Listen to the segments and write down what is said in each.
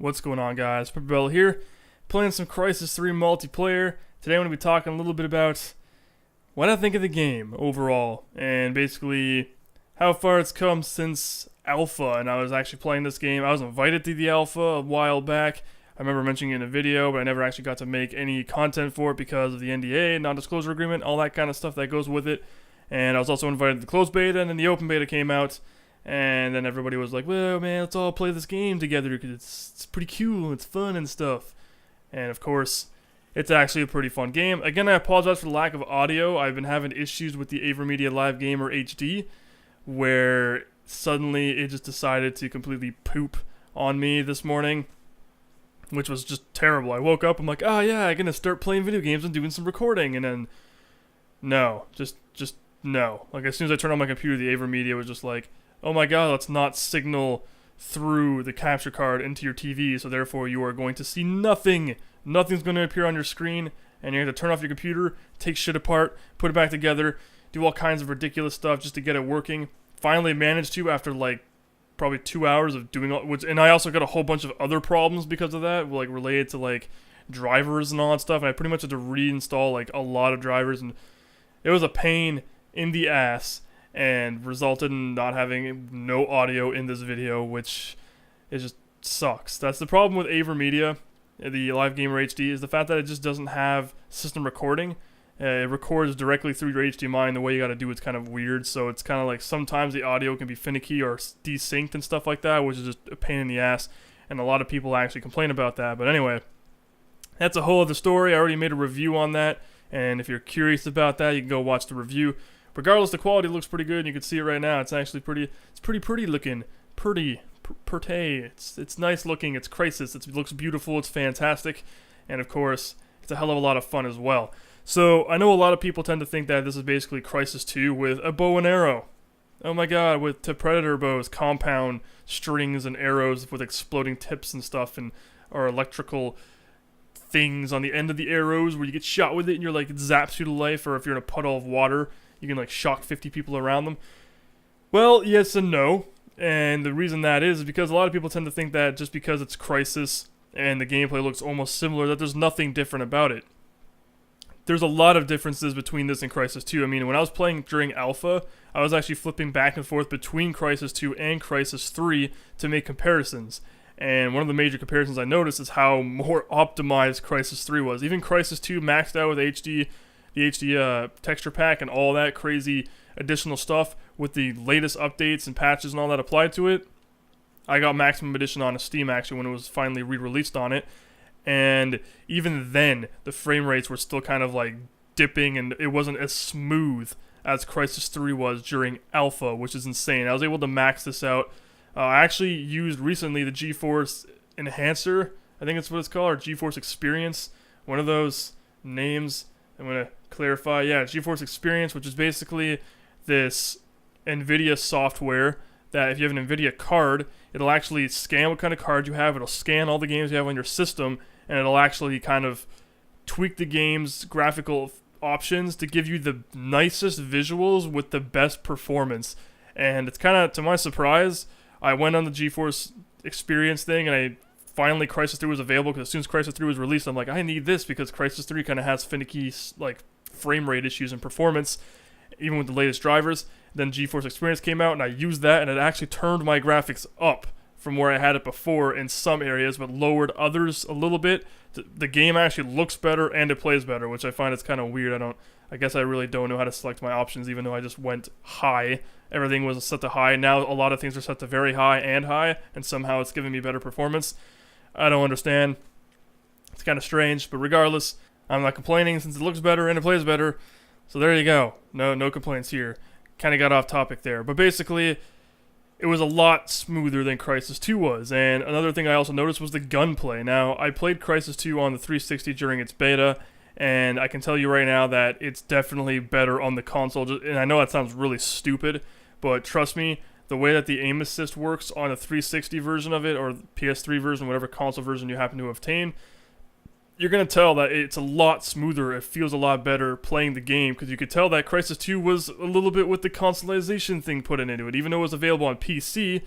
What's going on, guys? PepperBelly here, playing some Crysis 3 multiplayer. Today I'm going to be talking a little bit about what I think of the game overall, and basically how far it's come since Alpha. And I was actually playing this game. I was invited to the Alpha a while back. I remember mentioning it in a video, but I never actually got to make any content for it because of the NDA, non-disclosure agreement, all that kind of stuff that goes with it. And I was also invited to the closed beta, and then the open beta came out. And then everybody was like, well, man, let's all play this game together because it's pretty cool, it's fun and stuff. And of course, it's actually a pretty fun game. Again, I apologize for the lack of audio. I've been having issues with the AverMedia Live Gamer HD, where suddenly it just decided to completely poop on me this morning, which was just terrible. I woke up, I'm like, oh yeah, I'm going to start playing video games and doing some recording. And then, no, just no. Like, as soon as I turned on my computer, the AverMedia was just like, oh my god, let's not signal through the capture card into your TV, so therefore you are going to see nothing. Nothing's going to appear on your screen, and you're going to turn off your computer, take shit apart, put it back together, do all kinds of ridiculous stuff just to get it working. Finally managed to after like probably 2 hours of doing all, and I also got a whole bunch of other problems because of that, like related to like drivers and all that stuff, and I pretty much had to reinstall like a lot of drivers, and it was a pain in the ass. And resulted in not having no audio in this video, which it just sucks. That's the problem with AverMedia, the Live Gamer HD, is the fact that it just doesn't have system recording. It records directly through your HDMI, and the way you gotta do it's kind of weird, so it's kind of like sometimes the audio can be finicky or desynced and stuff like that, which is just a pain in the ass, and a lot of people actually complain about that. But anyway, that's a whole other story. I already made a review on that, and if you're curious about that, you can go watch the review. Regardless, the quality looks pretty good, and you can see it right now. It's actually pretty looking. Pretty. It's nice looking. It's Crysis. It looks beautiful. It's fantastic. And of course, it's a hell of a lot of fun as well. So, I know a lot of people tend to think that this is basically Crysis 2 with a bow and arrow. Oh my god, with Predator bows, compound strings and arrows with exploding tips and stuff, and or electrical things on the end of the arrows where you get shot with it and you're like, it zaps you to life, or if you're in a puddle of water, you can like shock 50 people around them. Well, yes and no. And the reason that is because a lot of people tend to think that just because it's Crysis and the gameplay looks almost similar, that there's nothing different about it. There's a lot of differences between this and Crysis 2. I mean, when I was playing during Alpha, I was actually flipping back and forth between Crysis 2 and Crysis 3 to make comparisons. And one of the major comparisons I noticed is how more optimized Crysis 3 was. Even Crysis 2 maxed out with HD, the HD texture pack and all that crazy additional stuff with the latest updates and patches and all that applied to it. I got Maximum Edition on Steam actually when it was finally re-released on it, and even then the frame rates were still kind of like dipping, and it wasn't as smooth as Crysis 3 was during Alpha, which is insane. I was able to max this out. I actually used recently the GeForce Enhancer, I think that's what it's called, or GeForce Experience, one of those names. I'm going to clarify, yeah, GeForce Experience, which is basically this NVIDIA software that if you have an NVIDIA card, it'll actually scan what kind of card you have, it'll scan all the games you have on your system, and it'll actually kind of tweak the game's graphical options to give you the nicest visuals with the best performance. And it's kind of, to my surprise, I went on the GeForce Experience thing, and finally Crysis 3 was available, because as soon as Crysis 3 was released, I'm like, I need this, because Crysis 3 kind of has finicky like frame rate issues and performance, even with the latest drivers. Then GeForce Experience came out, and I used that, and it actually turned my graphics up from where I had it before in some areas, but lowered others a little bit. The game actually looks better, and it plays better, which I find is kind of weird. I guess I really don't know how to select my options, even though I just went high. Everything was set to high. Now a lot of things are set to very high, and somehow it's giving me better performance. I don't understand. It's kind of strange, but regardless, I'm not complaining since it looks better and it plays better. So there you go. No complaints here. Kind of got off topic there. But basically, it was a lot smoother than Crysis 2 was. And another thing I also noticed was the gunplay. Now, I played Crysis 2 on the 360 during its beta, and I can tell you right now that it's definitely better on the console. And I know that sounds really stupid, but trust me, the way that the aim assist works on the 360 version of it, or PS3 version, whatever console version you happen to obtain, you're going to tell that it's a lot smoother. It feels a lot better playing the game, because you could tell that Crysis 2 was a little bit with the consoleization thing put into it. Even though it was available on PC,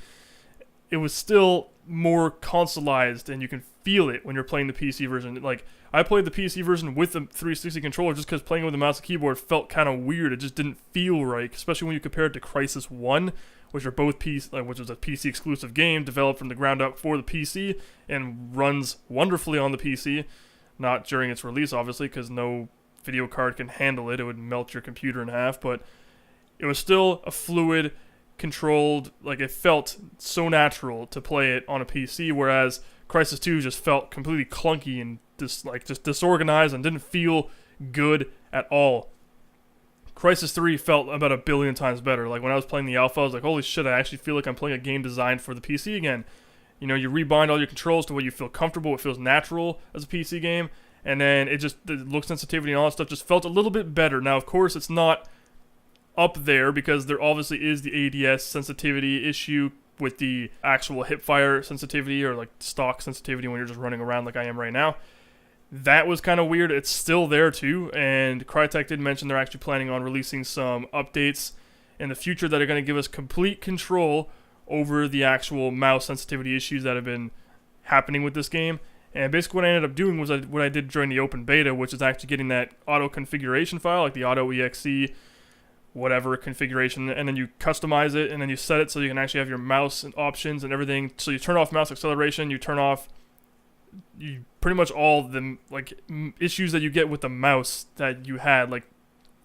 it was still more consoleized, and you can feel it when you're playing the PC version. Like, I played the PC version with the 360 controller just because playing with the mouse and keyboard felt kind of weird. It just didn't feel right, especially when you compare it to Crysis 1, which are both which was a PC exclusive game developed from the ground up for the PC and runs wonderfully on the PC. Not during its release, obviously, because no video card can handle it. It would melt your computer in half, but it was still a fluid, controlled, like, it felt so natural to play it on a PC, whereas Crysis 2 just felt completely clunky and just disorganized and didn't feel good at all. Crysis 3 felt about 1 billion times better. Like, when I was playing the alpha, I was like, holy shit, I actually feel like I'm playing a game designed for the PC again. You know, you rebind all your controls to where you feel comfortable, it feels natural as a PC game, and then the look sensitivity and all that stuff just felt a little bit better. Now, of course, it's not up there because there obviously is the ADS sensitivity issue with the actual hipfire sensitivity or like stock sensitivity when you're just running around like I am right now. That was kind of weird. It's still there too, and Crytek did mention they're actually planning on releasing some updates in the future that are going to give us complete control over the actual mouse sensitivity issues that have been happening with this game. And basically what I ended up doing was what I did during the open beta, which is actually getting that auto configuration file, like the auto exe whatever configuration, and then you customize it, and then you set it so you can actually have your mouse and options and everything. So you turn off mouse acceleration, you turn off pretty much all the like issues that you get with the mouse that you had. Like,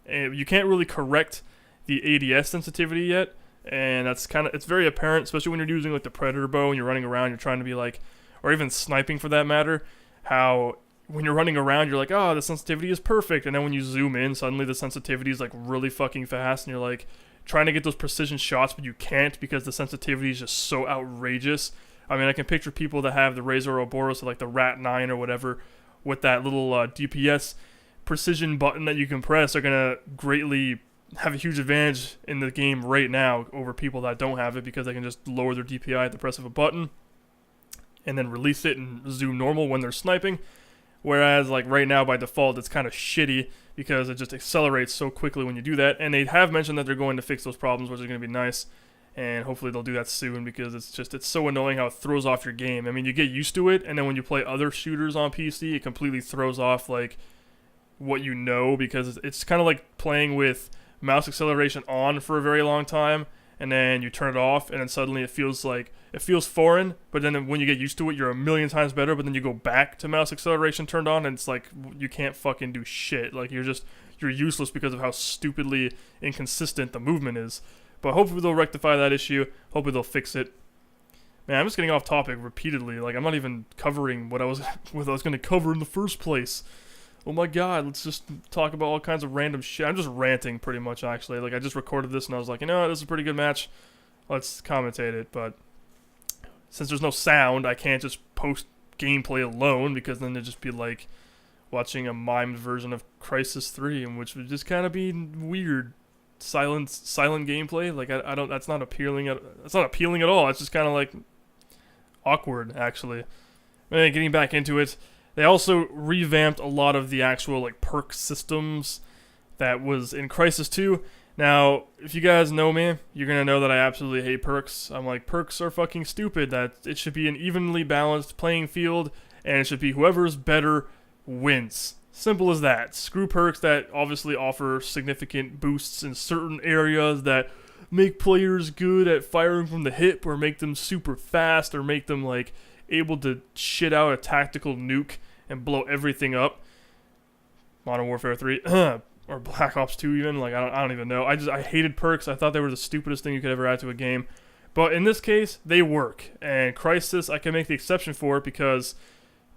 you can't really correct the ADS sensitivity yet, and it's very apparent, especially when you're using like the Predator bow and you're running around, you're trying to be like, or even sniping for that matter, how when you're running around, you're like, oh, the sensitivity is perfect. And then when you zoom in, suddenly the sensitivity is like really fucking fast. And you're like trying to get those precision shots, but you can't because the sensitivity is just so outrageous. I mean, I can picture people that have the Razer Ouroboros, like the Rat 9 or whatever, with that little DPS precision button that you can press are going to greatly have a huge advantage in the game right now over people that don't have it because they can just lower their DPI at the press of a button and then release it and zoom normal when they're sniping. Whereas, like, right now, by default, it's kind of shitty because it just accelerates so quickly when you do that. And they have mentioned that they're going to fix those problems, which is going to be nice. And hopefully they'll do that soon because it's so annoying how it throws off your game. I mean, you get used to it, and then when you play other shooters on PC, it completely throws off, like, what you know, because it's kind of like playing with mouse acceleration on for a very long time, and then you turn it off, and then suddenly it feels foreign, but then when you get used to it, you're 1,000,000 times better, but then you go back to mouse acceleration turned on, and it's like, you can't fucking do shit. Like, you're useless because of how stupidly inconsistent the movement is. But hopefully they'll rectify that issue. Hopefully they'll fix it. Man, I'm just getting off topic repeatedly. Like, I'm not even covering what I was going to cover in the first place. Oh my god, let's just talk about all kinds of random shit. I'm just ranting pretty much, actually. Like, I just recorded this and I was like, you know what, this is a pretty good match. Let's commentate it, but since there's no sound, I can't just post gameplay alone because then it'd just be like watching a mimed version of Crysis 3, which would just kind of be weird. Silent gameplay. Like, I don't. That's not appealing. It's not appealing at all. It's just kind of like awkward, actually. And getting back into it, they also revamped a lot of the actual like perk systems that was in Crysis 2. Now, if you guys know me, you're going to know that I absolutely hate perks. I'm like, perks are fucking stupid. That it should be an evenly balanced playing field, and it should be whoever's better wins. Simple as that. Screw perks that obviously offer significant boosts in certain areas that make players good at firing from the hip, or make them super fast, or make them like able to shit out a tactical nuke and blow everything up. Modern Warfare 3. Or Black Ops 2 even, like, I don't even know. I hated perks. I thought they were the stupidest thing you could ever add to a game. But in this case, they work. And Crysis, I can make the exception for it because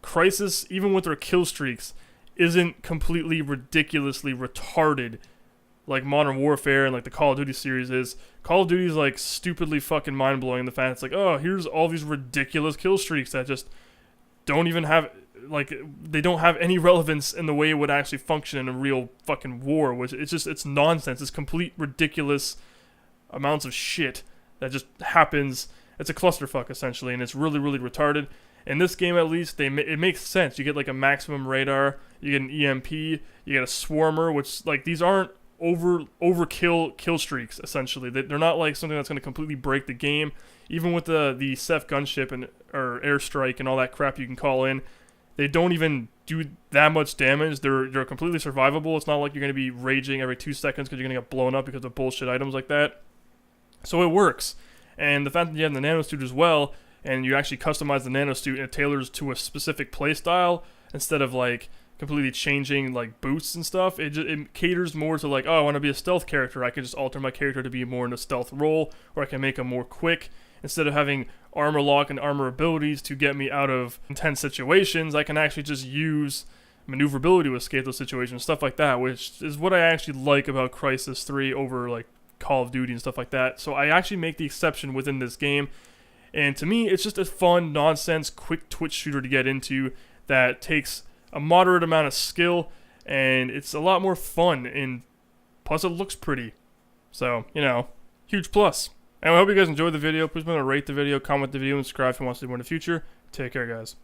Crysis, even with their kill streaks, isn't completely ridiculously retarded like Modern Warfare and like the Call of Duty series is. Call of Duty is like stupidly fucking mind-blowing. The fact it's like, oh, here's all these ridiculous kill streaks that just don't even have... like, they don't have any relevance in the way it would actually function in a real fucking war, which it's nonsense. It's complete ridiculous amounts of shit that just happens. It's a clusterfuck, essentially, and it's really, really retarded. In this game, at least, it makes sense. You get, like, a maximum radar, you get an EMP, you get a swarmer, which, like, these aren't overkill kill streaks. Essentially, they're not like something that's going to completely break the game. Even with the Ceph gunship and or airstrike and all that crap you can call in, they don't even do that much damage. They're completely survivable. It's not like you're going to be raging every 2 seconds because you're going to get blown up because of bullshit items like that. So it works. And the fact that you have the nanosuit as well, and you actually customize the nanosuit and it tailors to a specific playstyle instead of like completely changing like boosts and stuff. It caters more to like, oh, I want to be a stealth character. I can just alter my character to be more in a stealth role, or I can make him more quick. Instead of having armor lock and armor abilities to get me out of intense situations, I can actually just use maneuverability to escape those situations, stuff like that, which is what I actually like about Crysis 3 over like Call of Duty and stuff like that. So I actually make the exception within this game. And to me, it's just a fun, nonsense, quick twitch shooter to get into that takes a moderate amount of skill, and it's a lot more fun, and plus it looks pretty. So, you know, huge plus. And I hope you guys enjoyed the video. Please remember to rate the video, comment the video, and subscribe if you want to see more in the future. Take care, guys.